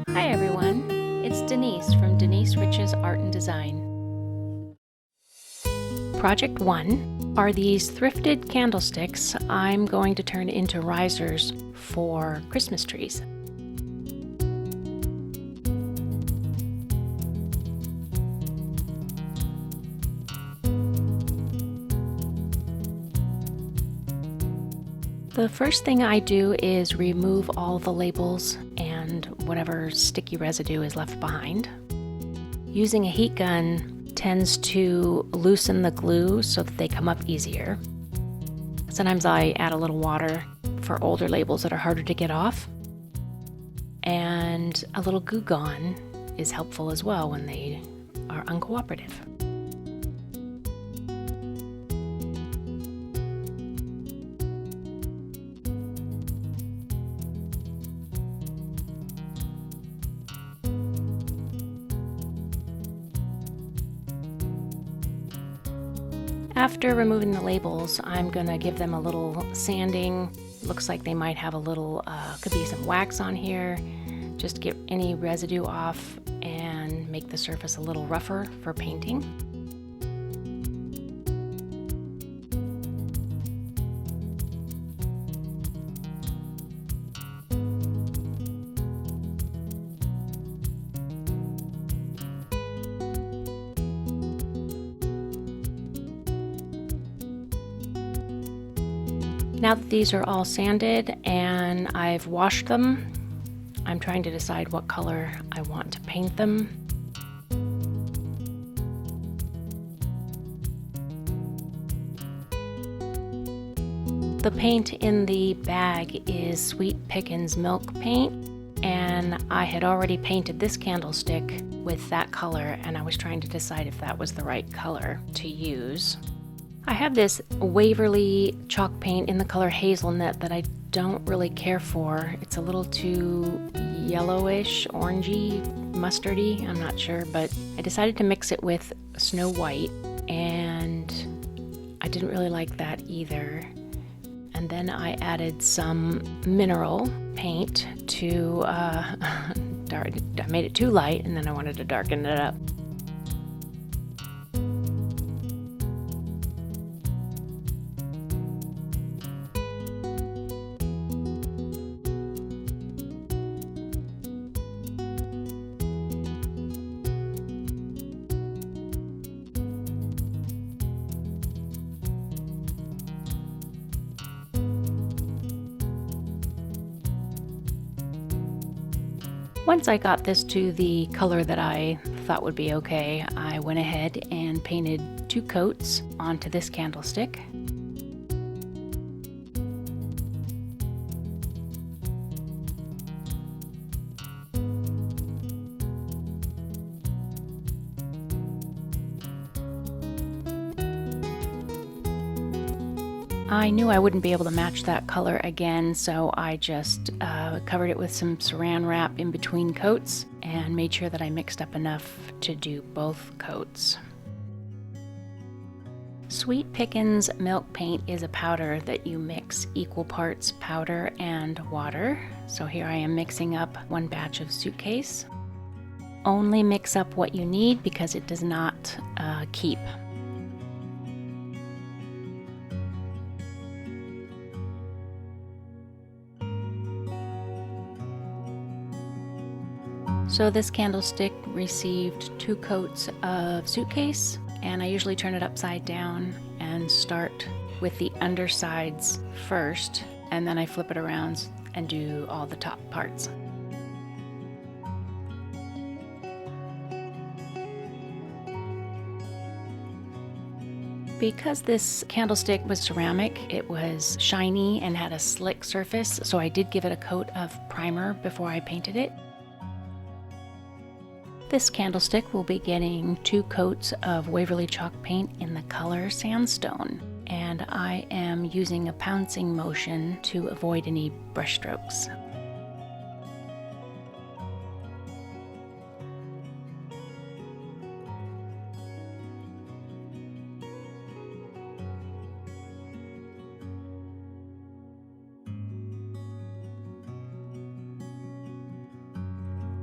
Hi everyone, it's Denise from Denise Rich's Art and Design. Project 1 are these thrifted candlesticks I'm going to turn into risers for Christmas trees. The first thing I do is remove all the labels and whatever sticky residue is left behind. Using a heat gun tends to loosen the glue so that they come up easier. Sometimes I add a little water for older labels that are harder to get off. And a little Goo Gone is helpful as well when they are uncooperative. After removing the labels, I'm going to give them a little sanding. Looks like they might have a little, could be some wax on here. Just get any residue off and make the surface a little rougher for painting. Now that these are all sanded and I've washed them, I'm trying to decide what color I want to paint them. The paint in the bag is Sweet Pickins Milk Paint, and I had already painted this candlestick with that color, and I was trying to decide if that was the right color to use. I have this Waverly chalk paint in the color Hazelnut that I don't really care for. It's a little too yellowish, orangey, mustardy, I'm not sure, but I decided to mix it with Snow White, and I didn't really like that either. And then I added some mineral paint to, I made it too light, and then I wanted to darken it up. Once I got this to the color that I thought would be okay, I went ahead and painted 2 coats onto this candlestick. I knew I wouldn't be able to match that color again, so I just covered it with some saran wrap in between coats and made sure that I mixed up enough to do both coats. Sweet Pickins Milk Paint is a powder that you mix equal parts powder and water. So here I am mixing up 1 batch of Suitcase. Only mix up what you need because it does not keep. So this candlestick received 2 coats of Suitcase, and I usually turn it upside down and start with the undersides first, and then I flip it around and do all the top parts. Because this candlestick was ceramic, it was shiny and had a slick surface, so I did give it a coat of primer before I painted it. This candlestick will be getting 2 coats of Waverly chalk paint in the color Sandstone, and I am using a pouncing motion to avoid any brush strokes.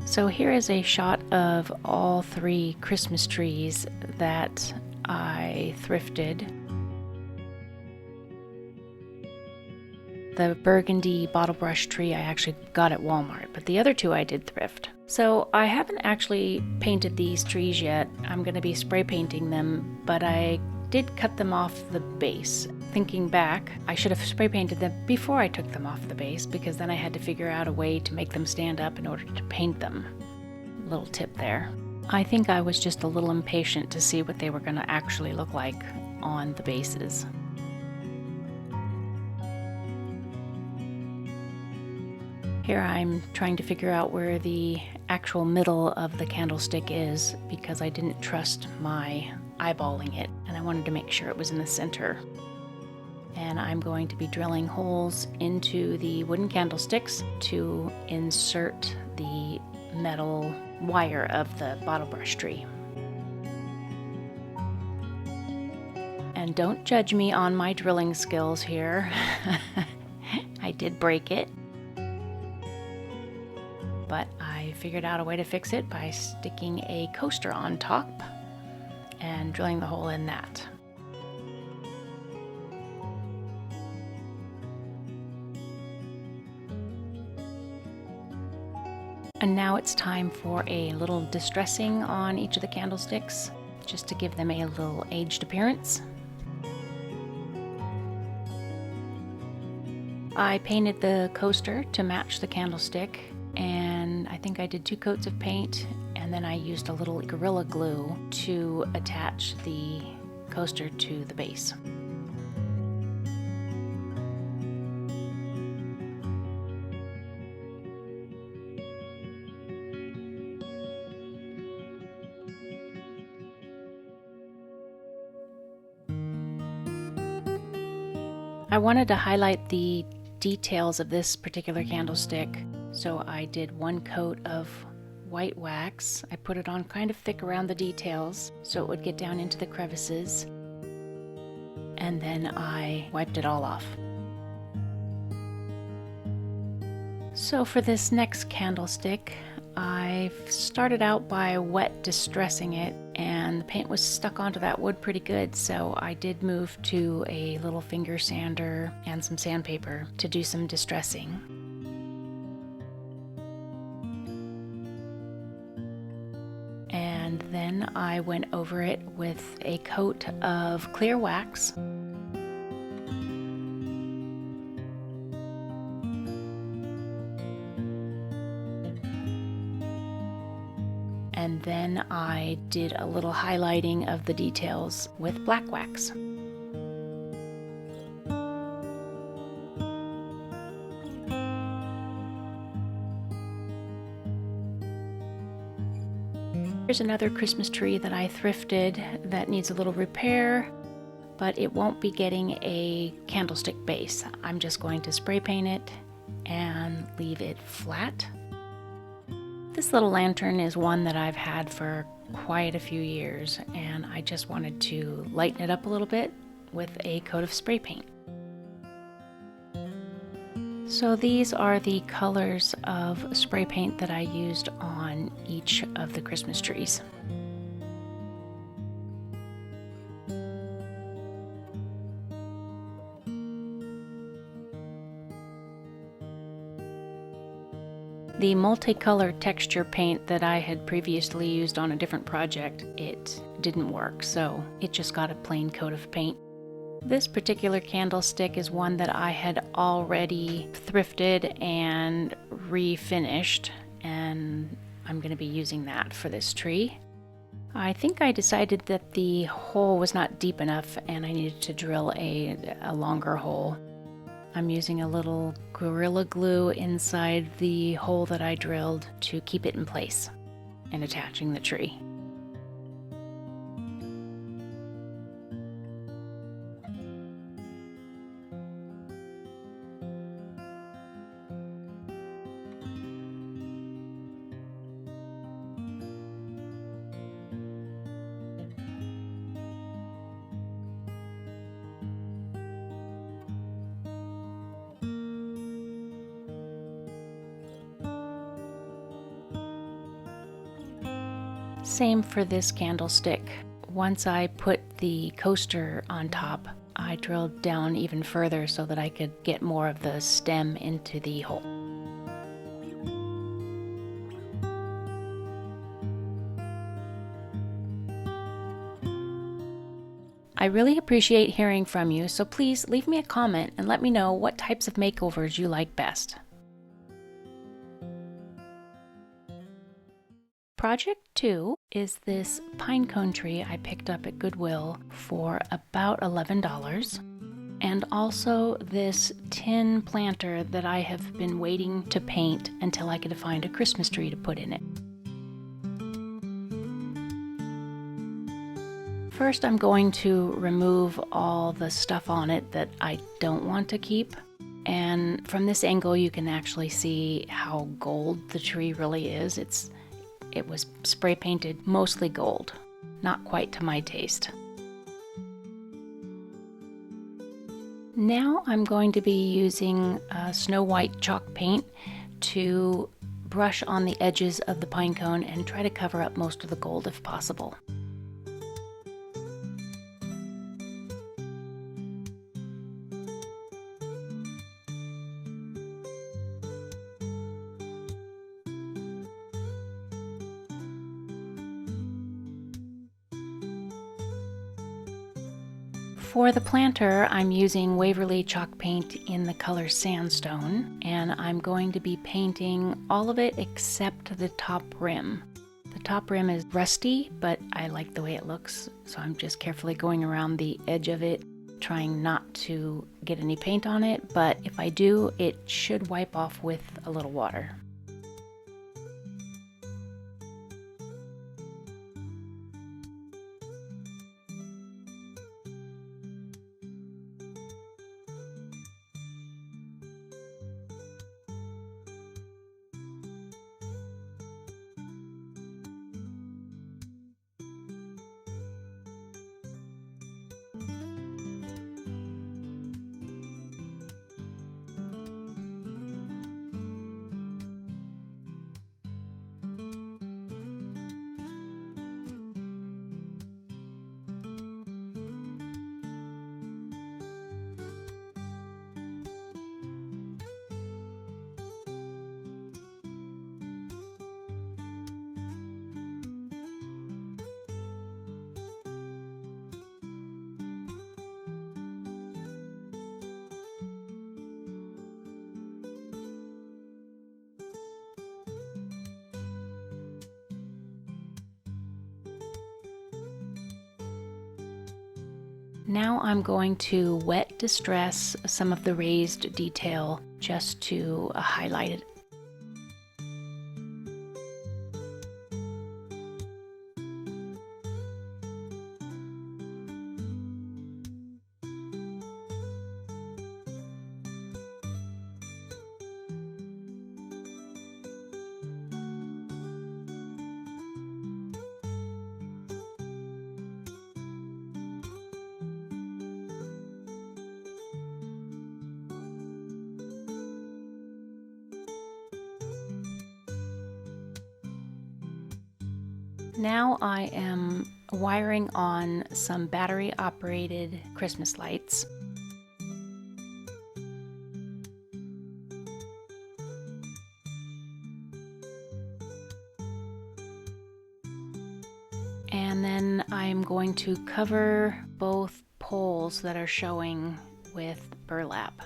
So here is a shot of all 3 Christmas trees that I thrifted. The burgundy bottle brush tree I actually got at Walmart, but the other 2 I did thrift. So I haven't actually painted these trees yet. I'm going to be spray painting them, but I did cut them off the base. Thinking back, I should have spray painted them before I took them off the base, because then I had to figure out a way to make them stand up in order to paint them. Little tip there. I think I was just a little impatient to see what they were going to actually look like on the bases. Here I'm trying to figure out where the actual middle of the candlestick is, because I didn't trust my eyeballing it, and I wanted to make sure it was in the center. And I'm going to be drilling holes into the wooden candlesticks to insert the metal wire of the bottle brush tree. And don't judge me on my drilling skills here. I did break it, but I figured out a way to fix it by sticking a coaster on top and drilling the hole in that. And now it's time for a little distressing on each of the candlesticks, just to give them a little aged appearance. I painted the coaster to match the candlestick, and I think I did 2 coats of paint, and then I used a little Gorilla Glue to attach the coaster to the base. I wanted to highlight the details of this particular candlestick, so I did 1 coat of white wax. I put it on kind of thick around the details so it would get down into the crevices, and then I wiped it all off. So for this next candlestick, I started out by wet distressing it, and the paint was stuck onto that wood pretty good, so I did move to a little finger sander and some sandpaper to do some distressing. And then I went over it with a coat of clear wax. And then I did a little highlighting of the details with black wax. Here's another Christmas tree that I thrifted that needs a little repair, but it won't be getting a candlestick base. I'm just going to spray paint it and leave it flat. This little lantern is one that I've had for quite a few years, and I just wanted to lighten it up a little bit with a coat of spray paint. So these are the colors of spray paint that I used on each of the Christmas trees. The multicolored texture paint that I had previously used on a different project, it didn't work, so it just got a plain coat of paint. This particular candlestick is one that I had already thrifted and refinished, and I'm going to be using that for this tree. I think I decided that the hole was not deep enough and I needed to drill a longer hole. I'm using a little Gorilla Glue inside the hole that I drilled to keep it in place and attaching the tree. Same for this candlestick. Once I put the coaster on top, I drilled down even further so that I could get more of the stem into the hole. I really appreciate hearing from you, so please leave me a comment and let me know what types of makeovers you like best. Project 2 is this pine cone tree I picked up at Goodwill for about $11, and also this tin planter that I have been waiting to paint until I could find a Christmas tree to put in it. First, I'm going to remove all the stuff on it that I don't want to keep. And from this angle, you can actually see how gold the tree really is. It was spray painted mostly gold, not quite to my taste. Now I'm going to be using snow white chalk paint to brush on the edges of the pine cone and try to cover up most of the gold if possible. For the planter, I'm using Waverly chalk paint in the color Sandstone, and I'm going to be painting all of it except the top rim. The top rim is rusty, but I like the way it looks, so I'm just carefully going around the edge of it, trying not to get any paint on it, but if I do, it should wipe off with a little water. Now I'm going to wet distress some of the raised detail just to highlight it. Now I am wiring on some battery-operated Christmas lights. And then I'm going to cover both poles that are showing with burlap.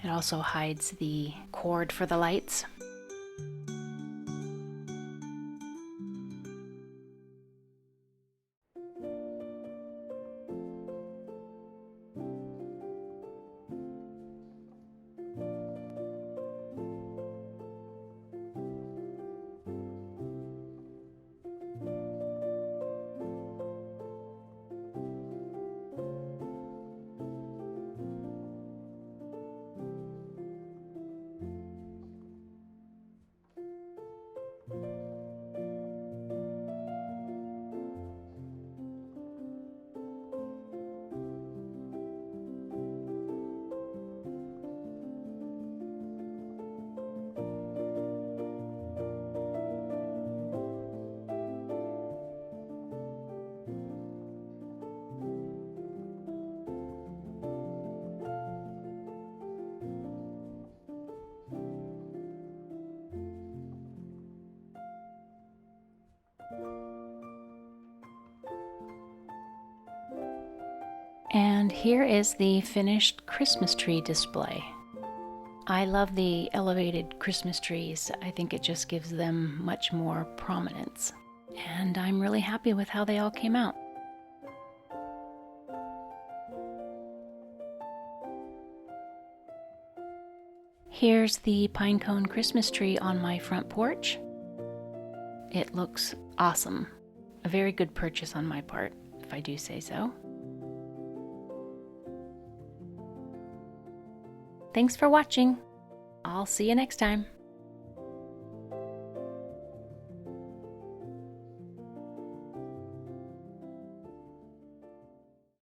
It also hides the cord for the lights. And here is the finished Christmas tree display. I love the elevated Christmas trees. I think it just gives them much more prominence. And I'm really happy with how they all came out. Here's the pinecone Christmas tree on my front porch. It looks awesome. A very good purchase on my part, if I do say so. Thanks for watching. I'll see you next time.